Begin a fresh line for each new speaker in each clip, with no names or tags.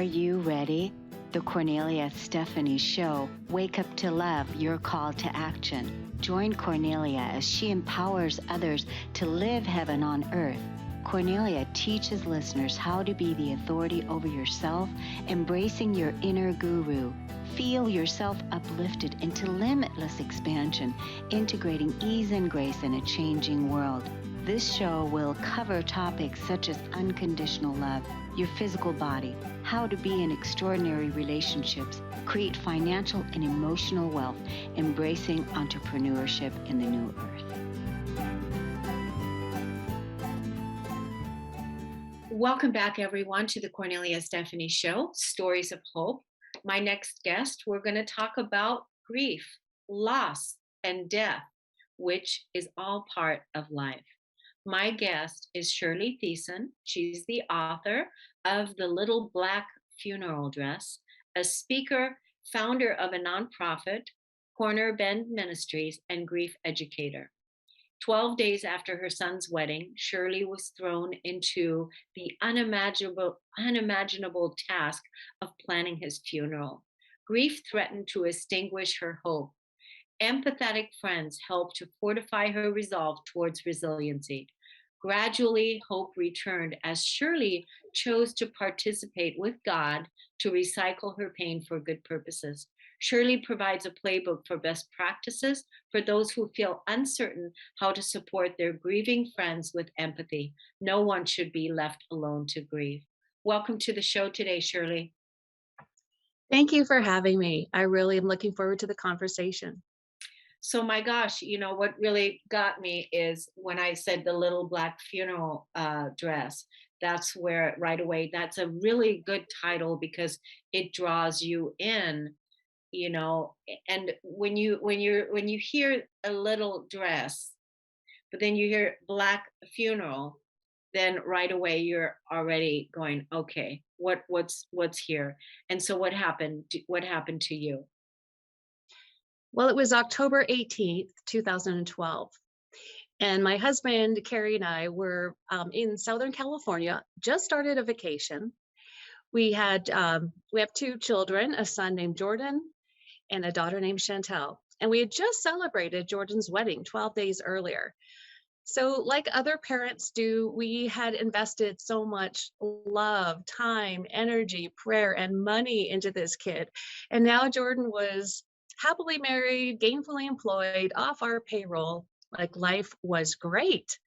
you ready? The Kornelia Stephanie Show. Wake up to love, your call to action. Join Kornelia as she empowers others to live heaven on earth. Kornelia teaches listeners how to be the authority over yourself, embracing your inner guru. Feel yourself uplifted into limitless expansion, integrating ease and grace in a changing world. This show will cover topics such as unconditional love, your physical body, how to be in extraordinary relationships, create financial and emotional wealth, embracing entrepreneurship in the new earth.
Welcome back, everyone, to the Kornelia Stephanie Show, Stories of Hope. My next guest, we're going to talk about grief, loss, and death, which is all part of life. My guest is Shirley Thiessen. She's the author of The Little Black Funeral Dress, a speaker, founder of a nonprofit, Corner Bend Ministries, and grief educator. 12 days after her son's wedding, Shirley was thrown into the unimaginable task of planning his funeral. Grief threatened to extinguish her hope. Empathetic friends helped to fortify her resolve towards resiliency. Gradually, hope returned as Shirley chose to participate with God to recycle her pain for good purposes. Shirley provides a playbook for best practices for those who feel uncertain how to support their grieving friends with empathy. No one should be left alone to grieve. Welcome to the show today, Shirley.
Thank you for having me. I really am looking forward to the conversation.
So my gosh, what really got me is when I said the little black funeral dress. That's where right away, that's a really good title because it draws you in, and when you hear a little dress, but then you hear black funeral, then right away you're already going, okay, what's here? And so what happened to you?
Well, it was October 18th, 2012. And my husband, Carrie, and I were in Southern California, just started a vacation. We have 2 children, a son named Jordan and a daughter named Chantel. And we had just celebrated Jordan's wedding 12 days earlier. So like other parents do, we had invested so much love, time, energy, prayer, and money into this kid. And now Jordan was happily married, gainfully employed, off our payroll. Like life was great.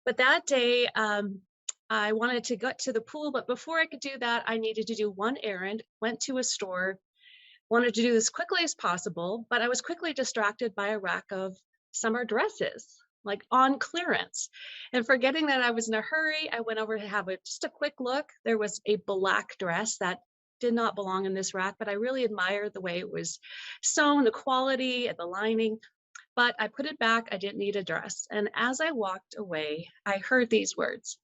But that day, I wanted to get to the pool, but before I could do that, I needed to do one errand, went to a store, wanted to do this quickly as possible, but I was quickly distracted by a rack of summer dresses, like on clearance. And forgetting that I was in a hurry, I went over to have just a quick look. There was a black dress that did not belong in this rack, but I really admired the way it was sewn, the quality, the lining. But I put it back. I didn't need a dress. And as I walked away, I heard these words: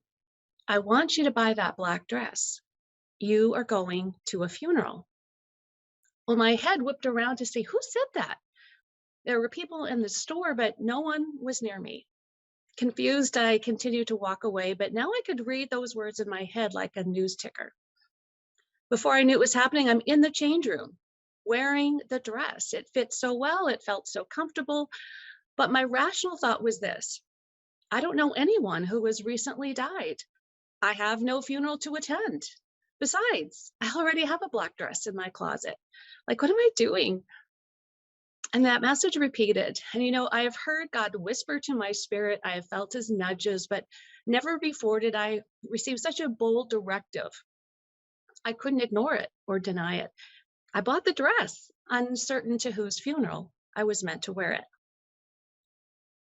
I want you to buy that black dress. You are going to a funeral. Well, my head whipped around to see who said that. There were people in the store, but no one was near me. Confused, I continued to walk away, but now I could read those words in my head like a news ticker. Before I knew it was happening, I'm in the change room wearing the dress. It fit so well, it felt so comfortable. But my rational thought was this: I don't know anyone who has recently died. I have no funeral to attend. Besides, I already have a black dress in my closet. Like, what am I doing? And that message repeated. And I have heard God whisper to my spirit. I have felt his nudges, but never before did I receive such a bold directive. I couldn't ignore it or deny it. I bought the dress, uncertain to whose funeral I was meant to wear it.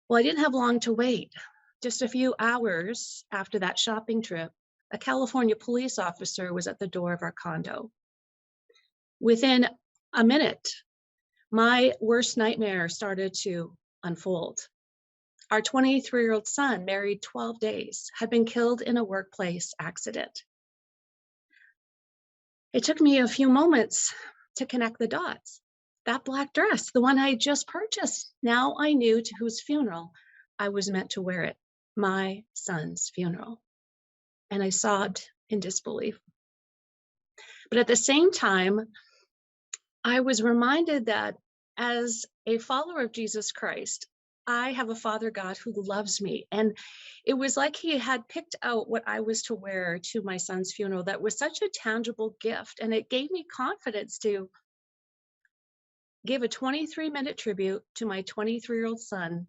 Well, I didn't have long to wait. Just a few hours after that shopping trip, a California police officer was at the door of our condo. Within a minute, my worst nightmare started to unfold. Our 23-year-old son, married 12 days, had been killed in a workplace accident. It took me a few moments to connect the dots. That black dress, the one I had just purchased, now I knew to whose funeral I was meant to wear it, my son's funeral. And I sobbed in disbelief. But at the same time, I was reminded that as a follower of Jesus Christ, I have a Father God who loves me. And it was like he had picked out what I was to wear to my son's funeral. That was such a tangible gift. And it gave me confidence to give a 23-minute tribute to my 23-year-old son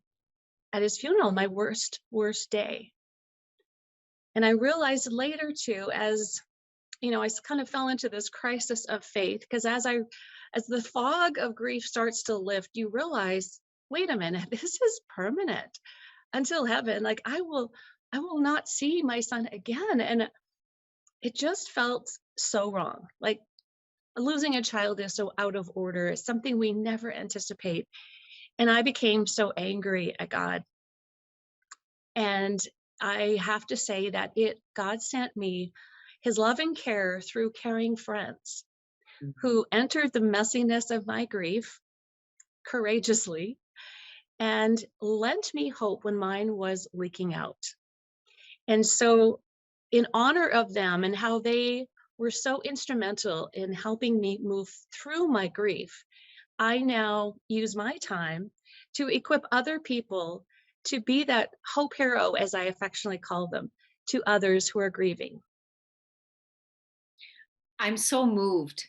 at his funeral, my worst day. And I realized later too, as I kind of fell into this crisis of faith, because as the fog of grief starts to lift, you realize, wait a minute, this is permanent until heaven. Like I will not see my son again. And it just felt so wrong. Like losing a child is so out of order. It's something we never anticipate. And I became so angry at God. And I have to say that God sent me his loving care through caring friends who entered the messiness of my grief courageously and lent me hope when mine was leaking out. And so, in honor of them and how they were so instrumental in helping me move through my grief, I now use my time to equip other people to be that hope hero, as I affectionately call them, to others who are grieving.
I'm so moved.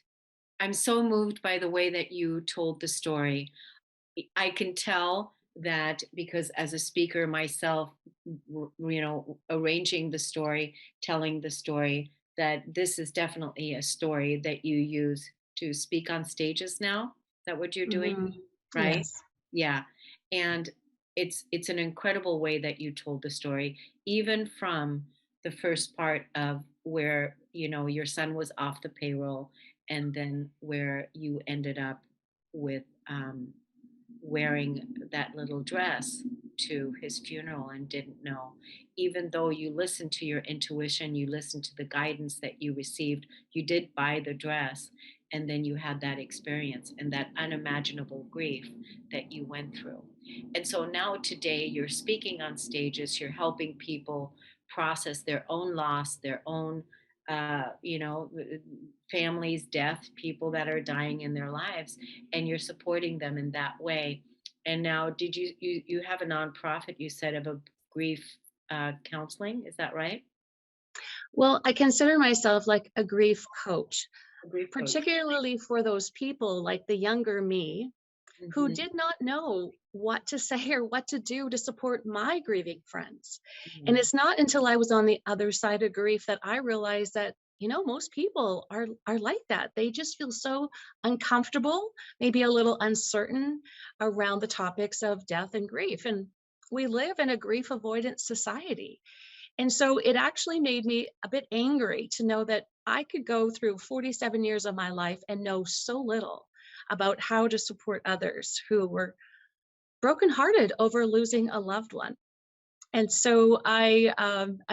I'm so moved by the way that you told the story. I can tell that because as a speaker myself, arranging the story, telling the story, that this is definitely a story that you use to speak on stages now. Is that what you're doing?
Mhm.
Right?
Yes.
Yeah. And it's an incredible way that you told the story, even from the first part of where, your son was off the payroll, and then where you ended up with wearing that little dress to his funeral and didn't know. Even though you listened to your intuition, you listened to the guidance that you received, you did buy the dress, and then you had that experience and that unimaginable grief that you went through. And so now today you're speaking on stages, you're helping people process their own loss, their own families, death, people that are dying in their lives, and you're supporting them in that way. And now, did you have a nonprofit? You said of a grief counseling, is that right?
Well, I consider myself like a grief coach,
A grief coach.
particularly for those people like the younger me who
Hmm.
did not know what to say or what to do to support my grieving friends. And
Hmm.
it's not until I was on the other side of grief that I realized that, most people are like that. They just feel so uncomfortable, maybe a little uncertain around the topics of death and grief. And we live in a grief avoidance society. And so it actually made me a bit angry to know that I could go through 47 years of my life and know so little about how to support others who were brokenhearted over losing a loved one. And so I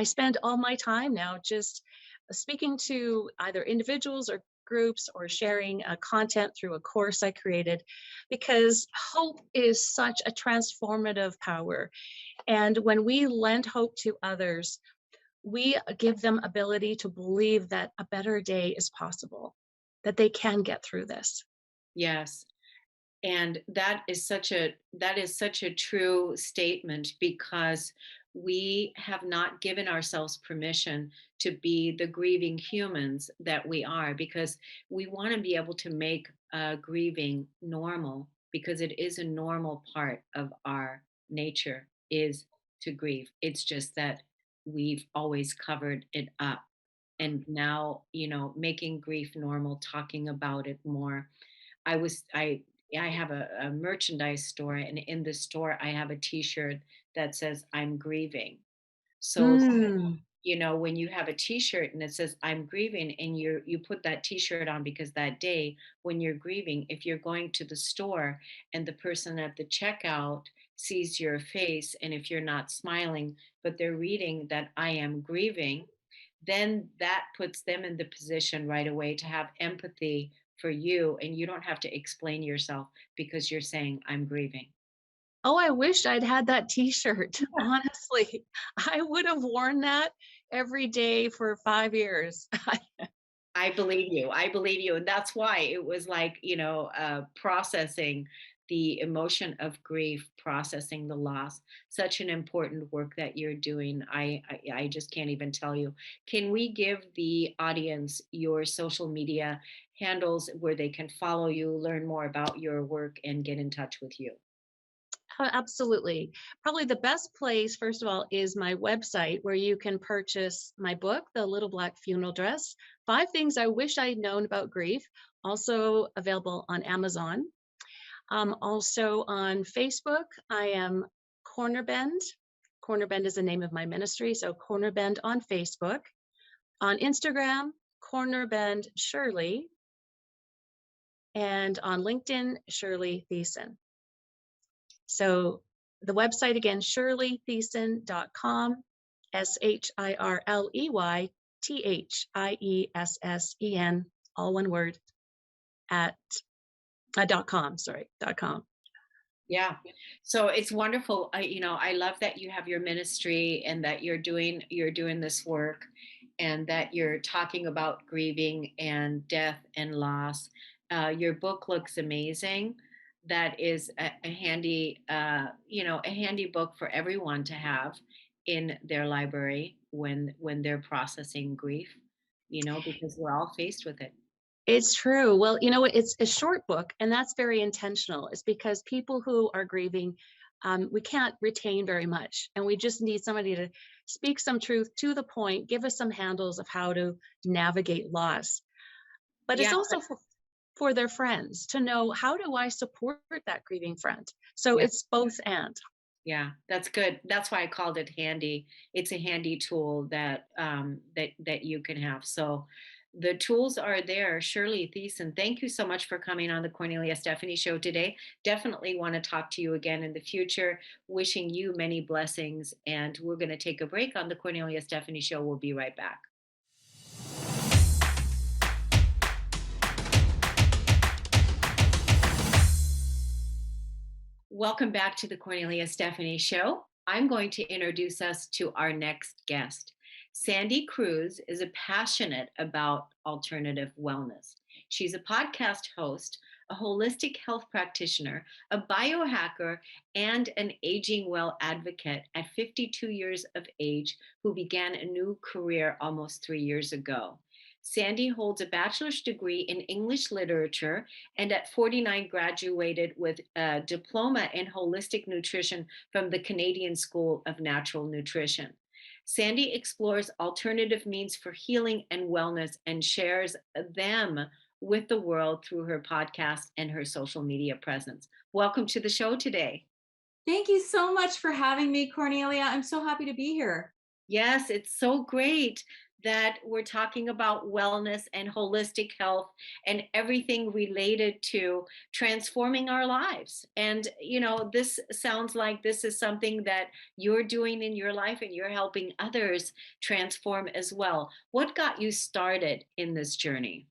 spend all my time now just speaking to either individuals or groups or sharing content through a course I created, because hope is such a transformative power. And when we lend hope to others, we give them ability to believe that a better day is possible, that they can get through this.
Yes. And that is such a true statement, because we have not given ourselves permission to be the grieving humans that we are, because we want to be able to make grieving normal, because it is a normal part of our nature is to grieve. It's just that we've always covered it up, and now, making grief normal, talking about it more. I have a merchandise store, and in the store I have a T-shirt that says "I'm grieving." So,
Mm.
when you have a T-shirt and it says "I'm grieving," and you put that T-shirt on because that day when you're grieving, if you're going to the store and the person at the checkout sees your face, and if you're not smiling, but they're reading that "I am grieving," then that puts them in the position right away to have empathy for you, and you don't have to explain yourself because you're saying I'm grieving.
Oh, I wish I'd had that t-shirt. Honestly, I would have worn that every day for 5 years.
I believe you. I believe you. And that's why it was like, processing the emotion of grief, processing the loss, such an important work that you're doing. I just can't even tell you. Can we give the audience your social media handles where they can follow you, learn more about your work, and get in touch with you?
Absolutely. Probably the best place, first of all, is my website where you can purchase my book, The Little Black Funeral Dress, 5 Things I Wish I'd Known About Grief, also available on Amazon. Also on Facebook, I am Cornerbend. Cornerbend is the name of my ministry, so Cornerbend on Facebook. On Instagram, Cornerbend Shirley, and on LinkedIn, Shirley Thiessen. So the website again, shirleythiessen.com, ShirleyThiessen, all one word, at .com.
Yeah. So it's wonderful. I love that you have your ministry and that you're doing this work and that you're talking about grieving and death and loss. Your book looks amazing. That is a handy book for everyone to have in their library when they're processing grief, because we're all faced with it.
It's true. Well, you know what? It's a short book, and that's very intentional. It's because people who are grieving, we can't retain very much, and we just need somebody to speak some truth to the point, give us some handles of how to navigate loss. But it's
Yeah.
also for their friends to know, how do I support that grieving friend? So
Yeah.
it's both and.
Yeah, that's good. That's why I called it handy. It's a handy tool that you can have. So the tools are there. Shirley Thiessen, thank you so much for coming on the Cornelia Stephanie show today. Definitely want to talk to you again in the future. Wishing you many blessings. And we're going to take a break on the Cornelia Stephanie show. We'll be right back. Welcome back to the Cornelia Stephanie Show. I'm going to introduce us to our next guest. Sandy Kruse is passionate about alternative wellness. She's a podcast host, a holistic health practitioner, a biohacker, and an aging well advocate at 52 years of age who began a new career almost 3 years ago. Sandy holds a bachelor's degree in English literature and at 49 graduated with a diploma in holistic nutrition from the Canadian School of Natural Nutrition. Sandy explores alternative means for healing and wellness and shares them with the world through her podcast and her social media presence. Welcome to the show today.
Thank you so much for having me, Cornelia. I'm so happy to be here.
Yes, it's so great that we're talking about wellness and holistic health and everything related to transforming our lives. And, this sounds like this is something that you're doing in your life and you're helping others transform as well. What got you started in this journey?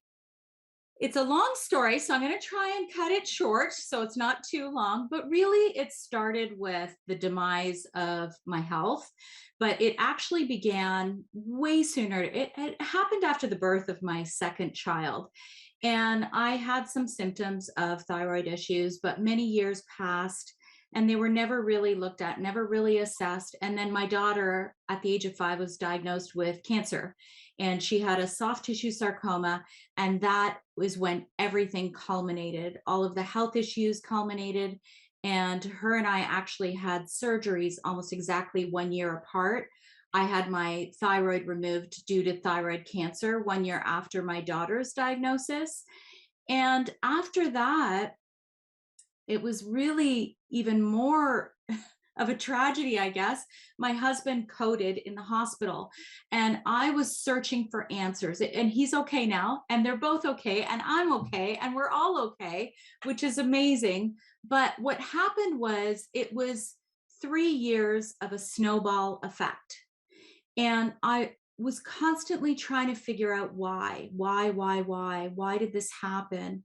It's a long story, so I'm going to try and cut it short so it's not too long. But really, it started with the demise of my health, but it actually began way sooner. It happened after the birth of my second child. And I had some symptoms of thyroid issues, but many years passed and they were never really looked at, never really assessed. And then my daughter, at the age of 5, was diagnosed with cancer, and she had a soft tissue sarcoma. And that was when everything culminated. All of the health issues culminated. And her and I actually had surgeries almost exactly 1 year apart. I had my thyroid removed due to thyroid cancer 1 year after my daughter's diagnosis. And after that, it was really even more of a tragedy, I guess. My husband coded in the hospital and I was searching for answers, and he's okay now, and they're both okay, and I'm okay, and we're all okay, which is amazing. But what happened was, it was 3 years of a snowball effect. And I was constantly trying to figure out why did this happen?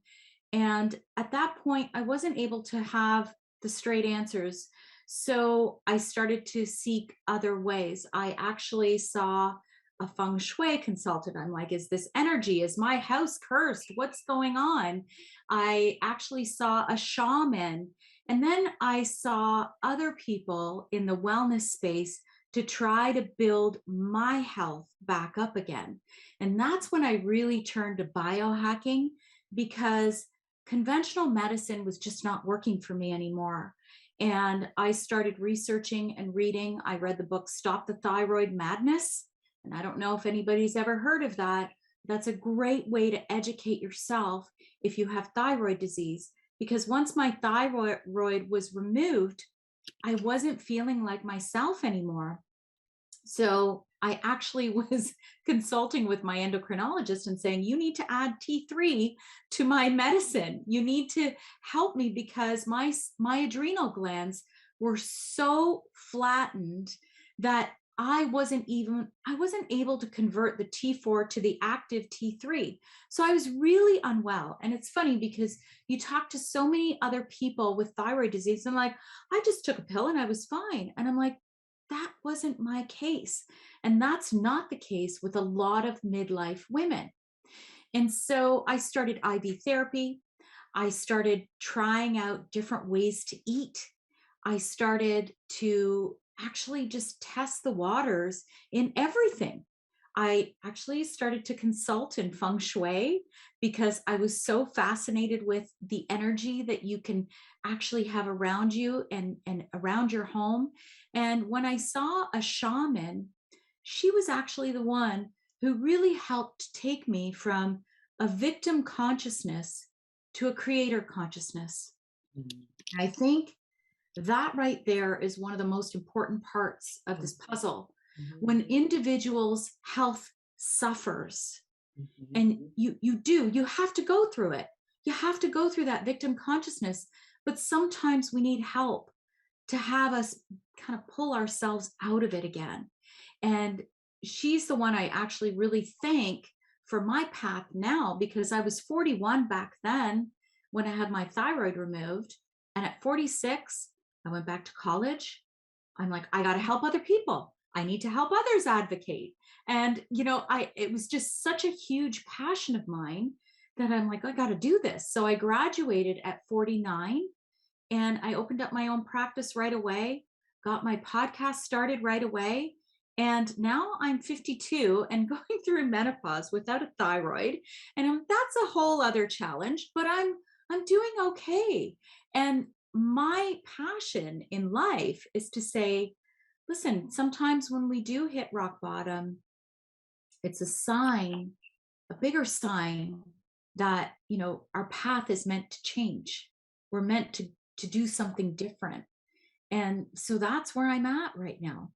And at that point, I wasn't able to have the straight answers. So I started to seek other ways. I actually saw a feng shui consultant. I'm like, is this energy? Is my house cursed? What's going on? I actually saw a shaman. And then I saw other people in the wellness space to try to build my health back up again. And that's when I really turned to biohacking, because conventional medicine was just not working for me anymore. And I started researching and reading. I read the book Stop the Thyroid Madness. And I don't know if anybody's ever heard of that. That's a great way to educate yourself if you have thyroid disease. Because once my thyroid was removed, I wasn't feeling like myself anymore. So I actually was consulting with my endocrinologist and saying, you need to add T3 to my medicine. You need to help me, because my adrenal glands were so flattened that I wasn't able to convert the T4 to the active T3. So I was really unwell. And it's funny because you talk to so many other people with thyroid disease and like, I just took a pill and I was fine. And I'm like, that wasn't my case. And that's not the case with a lot of midlife women. And so I started IV therapy. I started trying out different ways to eat. I started to actually just test the waters in everything. I actually started to consult in feng shui because I was so fascinated with the energy that you can actually have around you and around your home. And when I saw a shaman, she was actually the one who really helped take me from a victim consciousness to a creator consciousness. I think that right there is one of the most important parts of this puzzle. When individuals' health suffers, and you have to go through it. You have to go through that victim consciousness, but sometimes we need help to have us kind of pull ourselves out of it again. And she's the one I actually really thank for my path now, because I was 41 back then when I had my thyroid removed. And at 46, I went back to college. I'm like, I got to help other people. I need to help others advocate. And, it was just such a huge passion of mine that I'm like, I got to do this. So I graduated at 49 and I opened up my own practice right away, got my podcast started right away. And now I'm 52 and going through menopause without a thyroid. And that's a whole other challenge, but I'm doing okay. And my passion in life is to say, listen, sometimes when we do hit rock bottom, it's a sign, a bigger sign that, our path is meant to change. We're meant to do something different. And so that's where I'm at right now.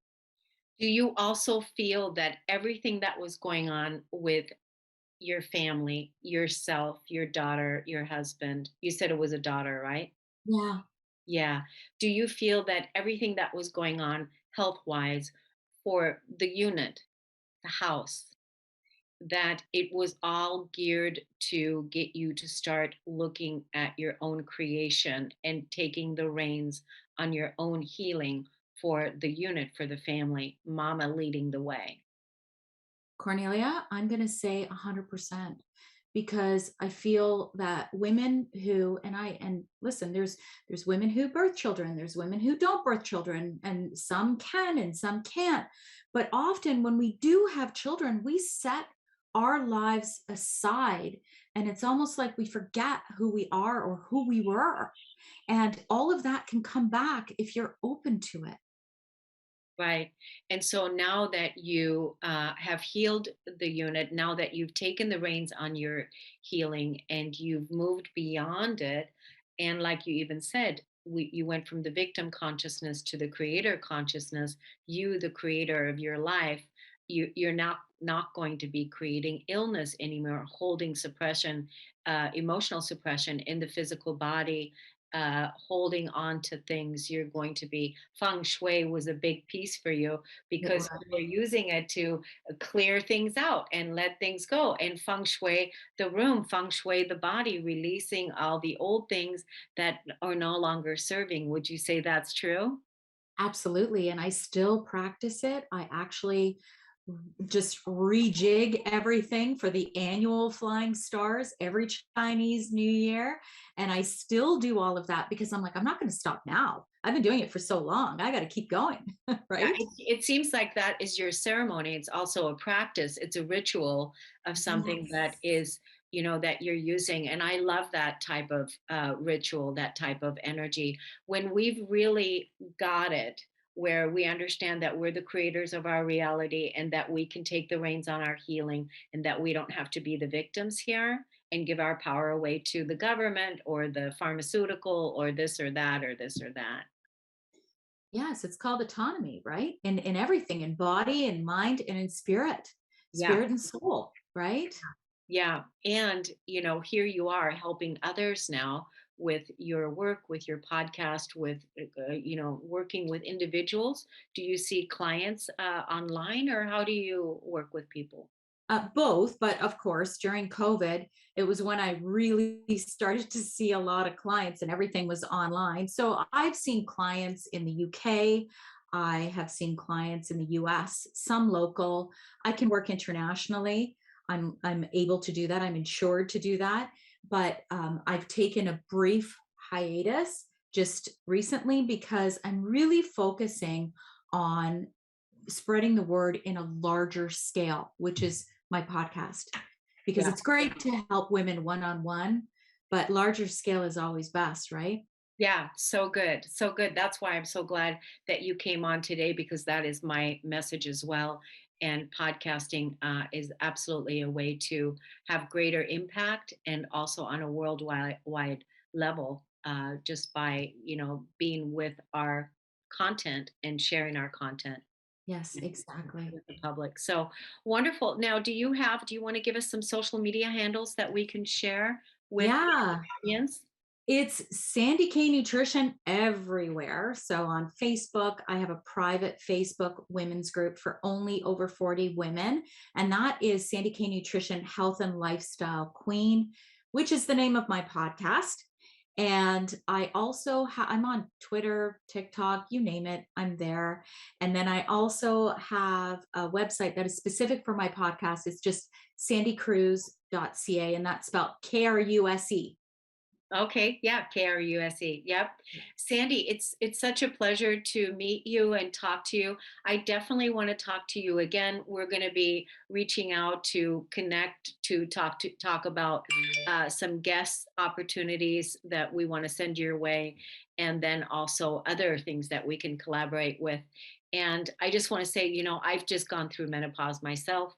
Do you also feel that everything that was going on with your family, yourself, your daughter, your husband, you said it was a daughter, right?
Yeah.
Yeah. Do you feel that everything that was going on health wise for the unit, the house, that it was all geared to get you to start looking at your own creation and taking the reins on your own healing for the unit, for the family, mama leading the way?
Cornelia, I'm going to say 100%, because I feel that women who, and listen, there's women who birth children, there's women who don't birth children, and some can and some can't. But often when we do have children, we set our lives aside, and it's almost like we forget who we are or who we were. And all of that can come back if you're open to it.
Right. And so now that you have healed the unit, now that you've taken the reins on your healing and you've moved beyond it, and like you even said, you went from the victim consciousness to the creator consciousness, you, the creator of your life, you're not going to be creating illness anymore, holding suppression, emotional suppression in the physical body, holding on to things. You're going to be, feng shui was a big piece for you because
Yeah.
you're using it to clear things out and let things go, and feng shui the room, feng shui the body, releasing all the old things that are no longer serving. Would you say that's true?
Absolutely. And I still practice it. I actually just rejig everything for the annual flying stars every Chinese New Year. And I still do all of that because I'm like, I'm not going to stop now. I've been doing it for so long. I got to keep going.
Yeah,
Right.
it seems like that is your ceremony. It's also a practice. It's a ritual of something that
Yes.
is, that you're using. And I love that type of ritual, that type of energy. When we've really got it, where we understand that we're the creators of our reality and that we can take the reins on our healing and that we don't have to be the victims here and give our power away to the government or the pharmaceutical or this or that or this or that.
Yes, it's called autonomy, right? In everything, in body and mind and in spirit,
Yeah.
spirit and soul, right?
Yeah. And, here you are helping others now with your work, with your podcast, with, working with individuals. Do you see clients online or how do you work with people?
Both, but of course, during COVID, it was when I really started to see a lot of clients and everything was online. So I've seen clients in the UK. I have seen clients in the US, some local. I can work internationally. I'm able to do that. I'm insured to do that. But I've taken a brief hiatus just recently because I'm really focusing on spreading the word in a larger scale, which is my podcast, because
Yeah.
it's great to help women one on one, but larger scale is always best, right?
Yeah, so good. So good. That's why I'm so glad that you came on today because that is my message as well. And podcasting is absolutely a way to have greater impact and also on a worldwide wide level, just by, being with our content and sharing our content
Yes, exactly.
with the public. So wonderful. Now, do you want to give us some social media handles that we can share with the
Yeah,
audience?
it's Sandy K Nutrition everywhere. So on Facebook, I have a private Facebook women's group for only over 40 women. And that is Sandy K Nutrition Health and Lifestyle Queen, which is the name of my podcast. And I also I'm on Twitter, TikTok, you name it, I'm there. And then I also have a website that is specific for my podcast. It's just sandykruse.ca, and that's spelled Kruse.
Okay, yeah, KRUSE. Yep. Sandy, it's such a pleasure to meet you and talk to you. I definitely want to talk to you again. We're going to be reaching out to connect to talk about some guest opportunities that we want to send your way, and then also other things that we can collaborate with. And I just want to say, I've just gone through menopause myself,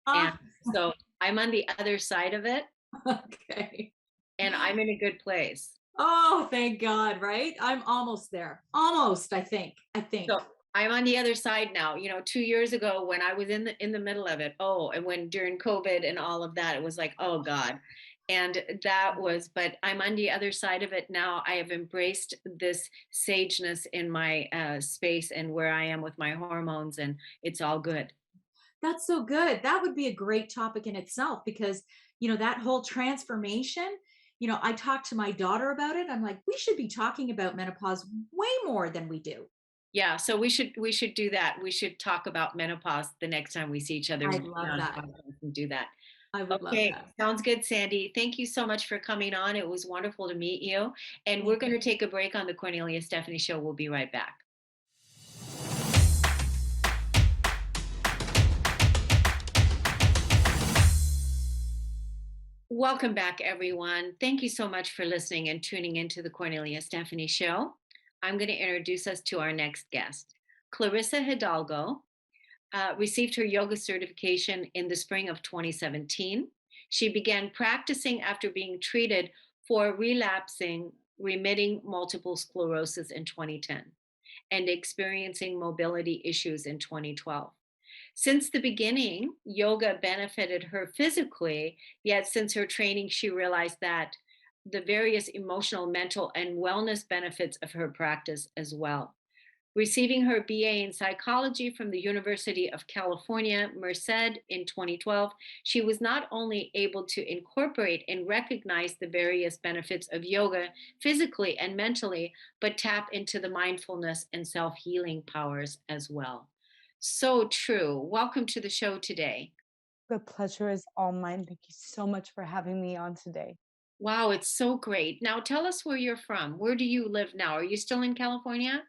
and
Ah,
so I'm on the other side of it,
okay.
and I'm in a good place.
Oh, thank God, right? I'm almost there. Almost, I think. I
So
think.
I'm on the other side now. 2 years ago when I was in the middle of it, and when during COVID and all of that, it was like, oh God. And but I'm on the other side of it now. I have embraced this sageness in my space and where I am with my hormones, and it's all good.
That's so good. That would be a great topic in itself because, that whole transformation, I talked to my daughter about it. I'm like, we should be talking about menopause way more than we do.
Yeah, so we should do that. We should talk about menopause the next time we see each other. We
I'd
can get
love
on a
that.
podcast and do that.
I would love
Okay,
that.
sounds good, Sandy. Thank you so much for coming on. It was wonderful to meet you. And we're
Thank
going
you.
to take a break on the Cornelia Stephanie Show. We'll be right back. Welcome back, everyone. Thank you so much for listening and tuning into the Cornelia Stephanie Show. I'm going to introduce us to our next guest. Clarissa Hidalgo received her yoga certification in the spring of 2017. She began practicing after being treated for relapsing, remitting multiple sclerosis in 2010 and experiencing mobility issues in 2012. Since the beginning, yoga benefited her physically, yet since her training, she realized that the various emotional, mental, and wellness benefits of her practice as well. Receiving her BA in psychology from the University of California, Merced in 2012, she was not only able to incorporate and recognize the various benefits of yoga physically and mentally, but tap into the mindfulness and self healing powers as well. So true. Welcome to the show today.
The pleasure is all mine. Thank you so much for having me on today.
Wow, it's so great. Now tell us where you're from. Where do you live now? Are you still in California?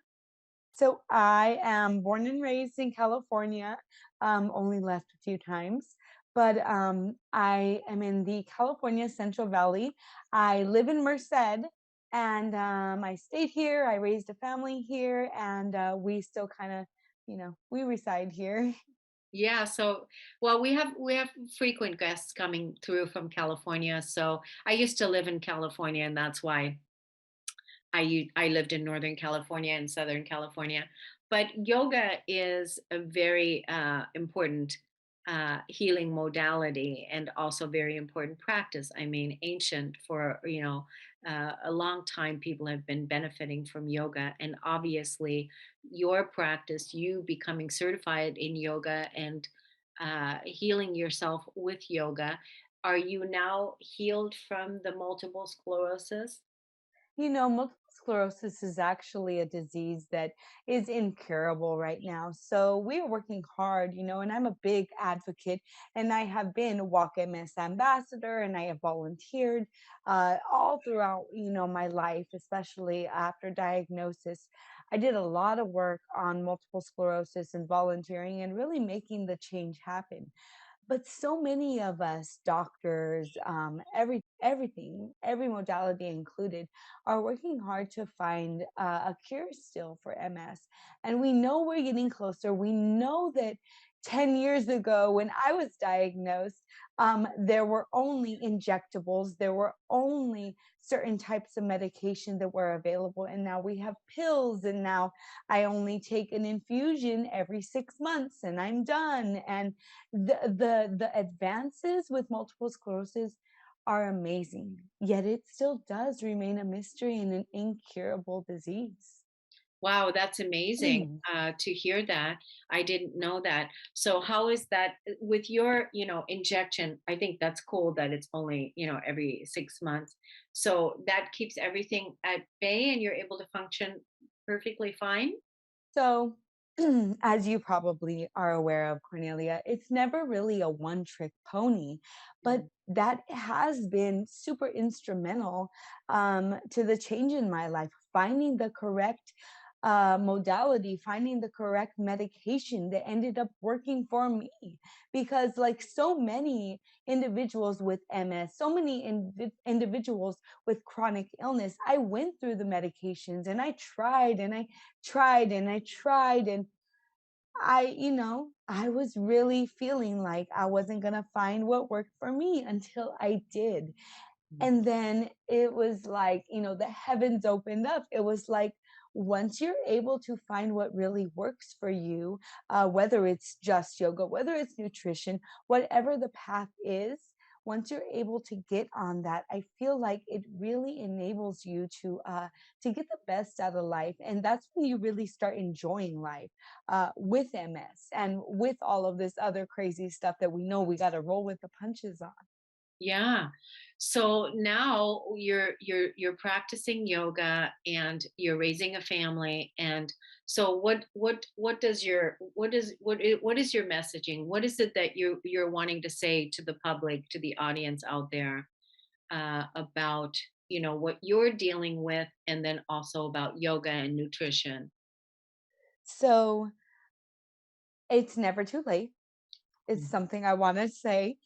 So I am born and raised in California, only left a few times, but I am in the California Central Valley. I live in Merced, and I stayed here. I raised a family here, and we still kind of, we reside here.
Yeah, so well, we have frequent guests coming through from California. So I used to live in California, and that's why I lived in Northern California and Southern California. But yoga is a very important healing modality and also very important practice. I mean, ancient for a long time, people have been benefiting from yoga, and obviously, your practice, you becoming certified in yoga and healing yourself with yoga. Are you now healed from the multiple sclerosis?
Multiple sclerosis is actually a disease that is incurable right now. So we are working hard, and I'm a big advocate, and I have been a Walk MS ambassador, and I have volunteered all throughout, my life, especially after diagnosis. I did a lot of work on multiple sclerosis and volunteering and really making the change happen. But so many of us doctors, every modality included, are working hard to find a cure still for MS. And we know we're getting closer. We know that 10 years ago, when I was diagnosed, there were only injectables, there were only certain types of medication that were available. And now we have pills, and now I only take an infusion every 6 months and I'm done. And the advances with multiple sclerosis are amazing, yet it still does remain a mystery and an incurable disease.
Wow, that's amazing
Mm.
to hear that. I didn't know that. So how is that with your, injection? I think that's cool that it's only, every 6 months. So that keeps everything at bay and you're able to function perfectly fine.
So, as you probably are aware of, Cornelia, it's never really a one trick pony, but
Mhm.
that has been super instrumental to the change in my life, finding the correct modality, finding the correct medication that ended up working for me. Because, like so many individuals with MS, so many individuals with chronic illness, I went through the medications and I tried and I tried and I tried. And I was really feeling like I wasn't going to find what worked for me until I did. And then it was like, the heavens opened up. It was like, once you're able to find what really works for you, whether it's just yoga, whether it's nutrition, whatever the path is, once you're able to get on that, I feel like it really enables you to get the best out of life. And that's when you really start enjoying life with MS and with all of this other crazy stuff that we know we got to roll with the punches on.
Yeah. So now you're practicing yoga and you're raising a family. And so what does your what is your messaging? What is it that you're wanting to say to the public, to the audience out there about what you're dealing with, and then also about yoga and nutrition?
So it's never too late. It's
Mm.
something I want to say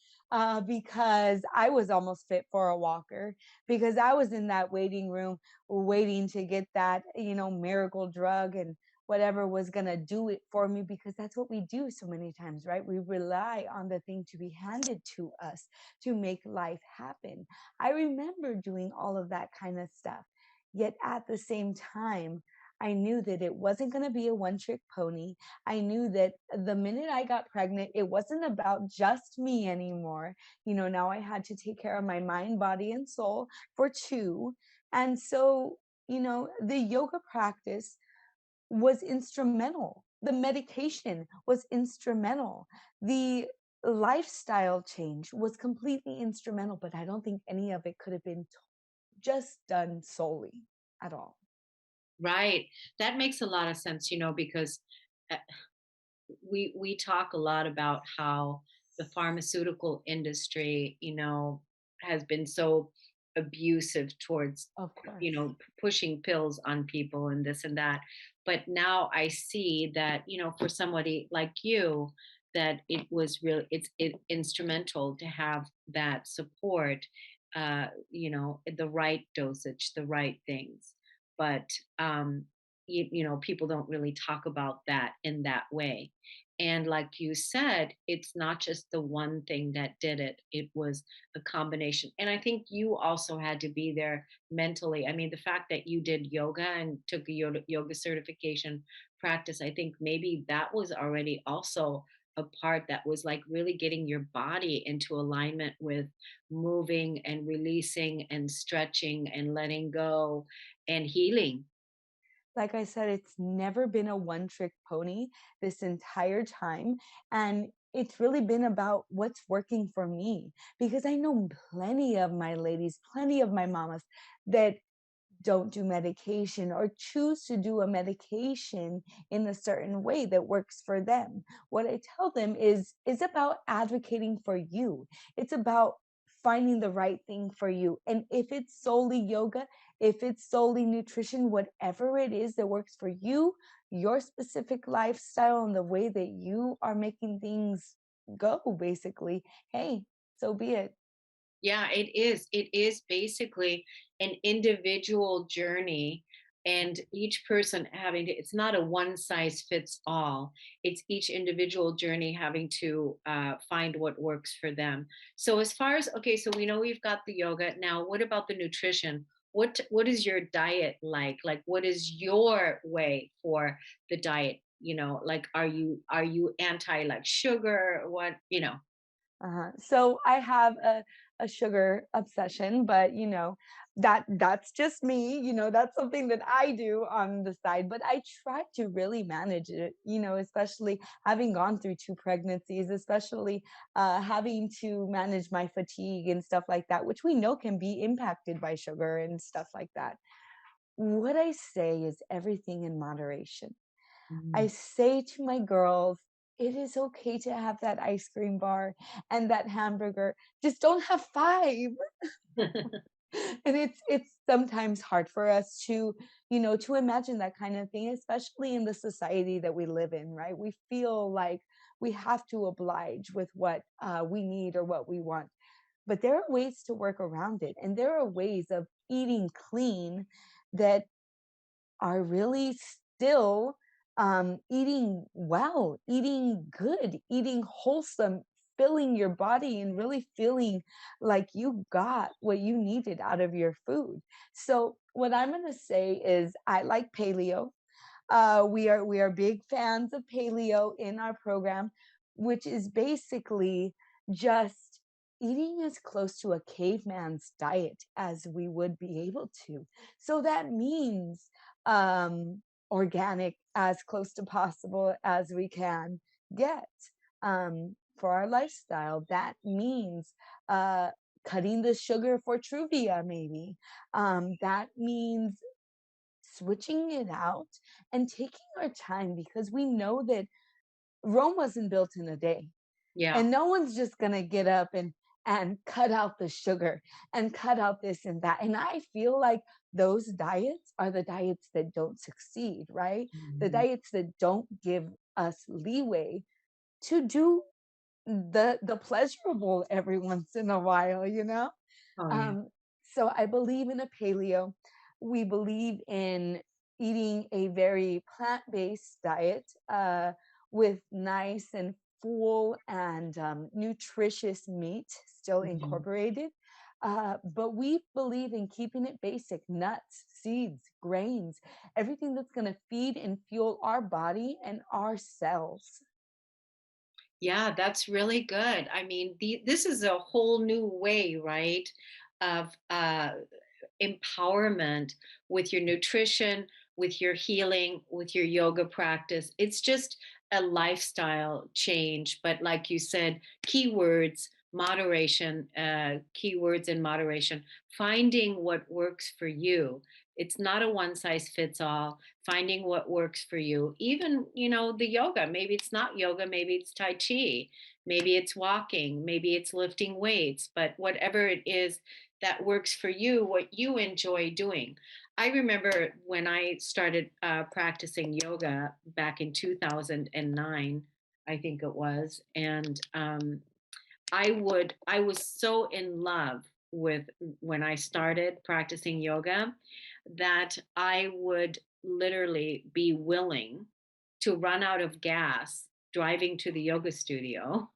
because I was almost fit for a walker because I was in that waiting room waiting to get that, miracle drug and whatever was going to do it for me, because that's what we do so many times, right? We rely on the thing to be handed to us to make life happen. I remember doing all of that kind of stuff. Yet at the same time, I knew that it wasn't going to be a one trick pony. I knew that the minute I got pregnant, it wasn't about just me anymore. Now I had to take care of my mind, body, and soul for two. And so, the yoga practice was instrumental. The medication was instrumental. The lifestyle change was completely instrumental, but I don't think any of it could have been just done solely at all.
Right. That makes a lot of sense, because uh, we talk a lot about how the pharmaceutical industry, has been so abusive towards,
Of course.
pushing pills on people and this and that. But now I see that, for somebody like you, that it was really it's instrumental to have that support, the right dosage, the right things. But people don't really talk about that in that way. And like you said, it's not just the one thing that did it, it was a combination. And I think you also had to be there mentally. I mean, the fact that you did yoga and took a yoga certification practice, I think maybe that was already also a part that was like really getting your body into alignment with moving and releasing and stretching and letting go and healing.
Like I said, it's never been a one trick pony this entire time. And it's really been about what's working for me, because I know plenty of my ladies, plenty of my mamas that don't do medication or choose to do a medication in a certain way that works for them. What I tell them is about advocating for you. It's about finding the right thing for you. And if it's solely yoga, if it's solely nutrition, whatever it is that works for you, your specific lifestyle and the way that you are making things go, basically, hey, so be it.
Yeah, it is. It is basically an individual journey, and each person having to, it's not a one size fits all. It's each individual journey having to find what works for them. So, as far as, okay, so we know we've got the yoga. Now, what about the nutrition? What is your diet like? Like, what is your way for the diet? Like, are you anti like sugar? What?
So I have a sugar obsession, but that's just me. That's something that I do on the side, but I try to really manage it, especially having gone through two pregnancies, especially having to manage my fatigue and stuff like that, which we know can be impacted by sugar and stuff like that. What I say is everything in moderation. I say to my girls, it is okay to have that ice cream bar and that hamburger. Just don't have five. And it's sometimes hard for us to imagine that kind of thing, especially in the society that we live in, right? We feel like we have to oblige with what we need or what we want. But there are ways to work around it. And there are ways of eating clean that are really still eating well, eating good, eating wholesome, filling your body and really feeling like you got what you needed out of your food. So what I'm going to say is I like paleo. We are big fans of paleo in our program, which is basically just eating as close to a caveman's diet as we would be able to. So that means organic, as close to possible as we can get for our lifestyle. That means cutting the sugar for Truvia, maybe. That means switching it out and taking our time, because we know that Rome wasn't built in a day.
Yeah.
And no one's just going to get up and cut out the sugar and cut out this and that. And I feel like those diets are the diets that don't succeed, right? The
Mhm.
diets that don't give us leeway to do the pleasurable every once in a while.
Oh yeah.
Um, so I believe in a paleo. We believe in eating a very plant-based diet with nice and full and nutritious meat still
Mhm.
incorporated. But we believe in keeping it basic: nuts, seeds, grains, everything that's going to feed and fuel our body and our cells.
Yeah, that's really good. I mean, this is a whole new way, right, of empowerment with your nutrition, with your healing, with your yoga practice. It's just a lifestyle change. But like you said, keywords, moderation, keywords in moderation, finding what works for you. It's not a one size fits all. Finding what works for you. Even, the yoga, maybe it's not yoga, maybe it's Tai Chi, maybe it's walking, maybe it's lifting weights, but whatever it is that works for you, what you enjoy doing. I remember when I started practicing yoga back in 2009, I think it was, and I was so in love with when I started practicing yoga that I would literally be willing to run out of gas driving to the yoga studio.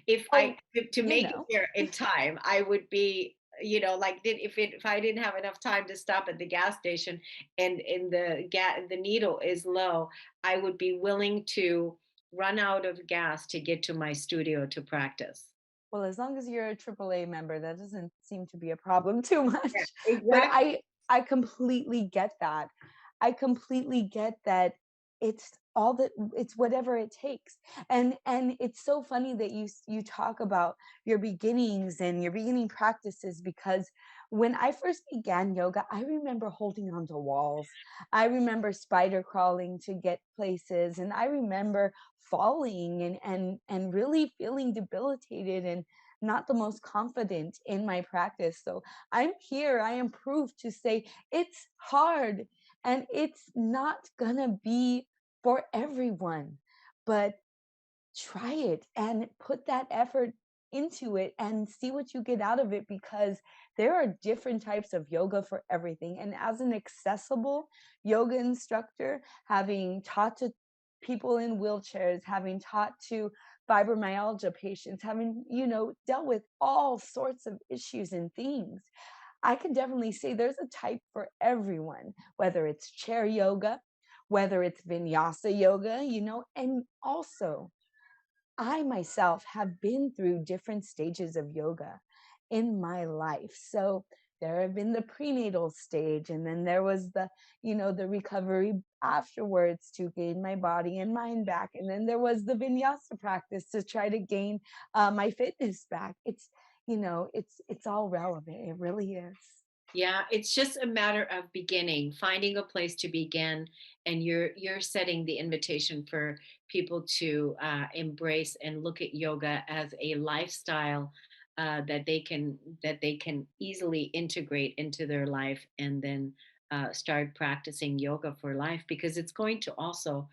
If I
Oh,
to
you
make it
know.
there in time, I would be, like, if I didn't have enough time to stop at the gas station and the needle is low, I would be willing to run out of gas to get to my studio to practice.
Well, as long as you're a AAA member, that doesn't seem to be a problem too
Yeah,
much. But
exactly.
I completely get that. I completely get that it's all that it's whatever it takes. And it's so funny that you talk about your beginnings and your beginning practices, because when I first began yoga, I remember holding onto walls. I remember spider crawling to get places, and I remember falling and really feeling debilitated and not the most confident in my practice. So I'm here, I am proof to say it's hard and it's not gonna be for everyone, but try it and put that effort into it and see what you get out of it, because there are different types of yoga for everything. And as an accessible yoga instructor, having taught to people in wheelchairs, having taught to fibromyalgia patients, having, dealt with all sorts of issues and things, I can definitely say there's a type for everyone, whether it's chair yoga, whether it's vinyasa yoga, and also I myself have been through different stages of yoga in my life. So there have been the prenatal stage, and then there was the recovery afterwards to gain my body and mind back. And then there was the vinyasa practice to try to gain my fitness back. It's all relevant. It really is.
Yeah, it's just a matter of beginning, finding a place to begin, and you're setting the invitation for people to embrace and look at yoga as a lifestyle that they can easily integrate into their life, and then start practicing yoga for life, because it's going to also,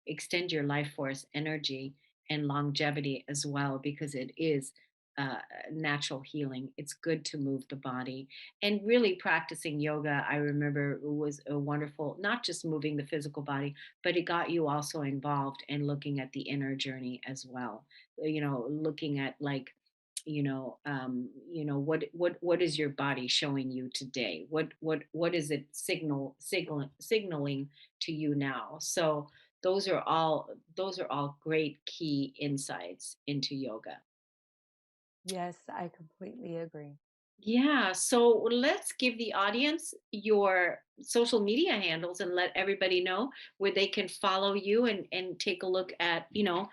extend your life force energy and longevity as well, because it is uh, natural healing. It's good to move the body. And really practicing yoga, I remember, was a wonderful, not just moving the physical body, but it got you also involved in looking at the inner journey as well. Looking at, like, what is your body showing you today? What is it signaling to you now? So those are all great key insights into yoga.
Yes, I completely agree.
Yeah, so let's give the audience your social media handles and let everybody know where they can follow you and take a look at, the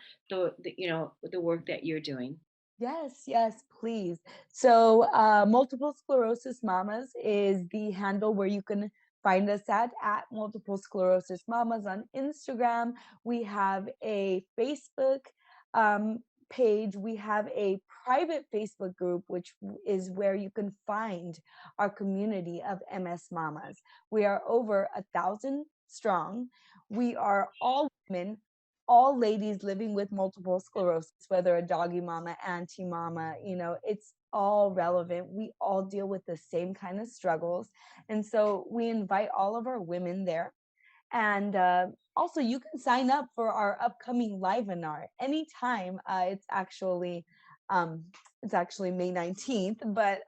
work that you're doing.
Yes, yes, please. So, Multiple Sclerosis Mamas is the handle where you can find us at Multiple Sclerosis Mamas on Instagram. We have a Facebook um, page. We have a private Facebook group, which is where you can find our community of MS Mamas. We are over 1,000 strong. We are all women, all ladies living with multiple sclerosis, whether a doggy mama, auntie mama, it's all relevant. We all deal with the same kind of struggles. And so we invite all of our women there. And also, you can sign up for our upcoming live webinar anytime. Um, it's actually May 19th, but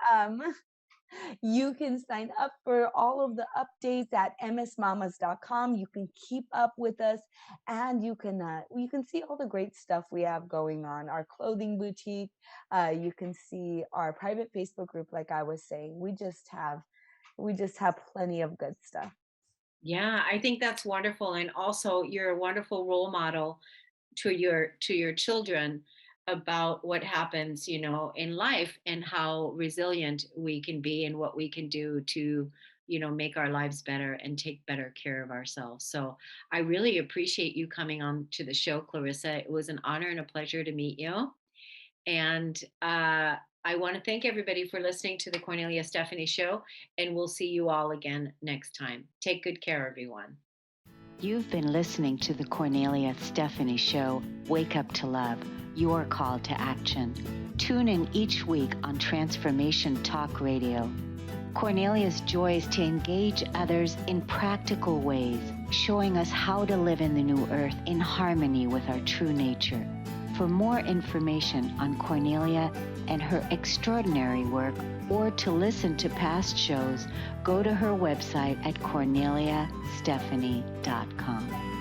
you can sign up for all of the updates at msmamas.com. You can keep up with us, and you can see all the great stuff we have going on. Our clothing boutique. You can see our private Facebook group. Like I was saying, we just have plenty of good stuff.
Yeah, I think that's wonderful. And also you're a wonderful role model to your children, about what happens, in life, and how resilient we can be and what we can do to, make our lives better and take better care of ourselves. So I really appreciate you coming on to the show, Clarissa. It was an honor and a pleasure to meet you. And I want to thank everybody for listening to the Kornelia Stephanie Show, and we'll see you all again next time. Take good care, everyone.
You've been listening to the Kornelia Stephanie Show, Wake Up to Love, your call to action. Tune in each week on Transformation Talk Radio. Kornelia's joy is to engage others in practical ways, showing us how to live in the new earth in harmony with our true nature. For more information on Kornelia and her extraordinary work, or to listen to past shows, go to her website at korneliastephanie.com.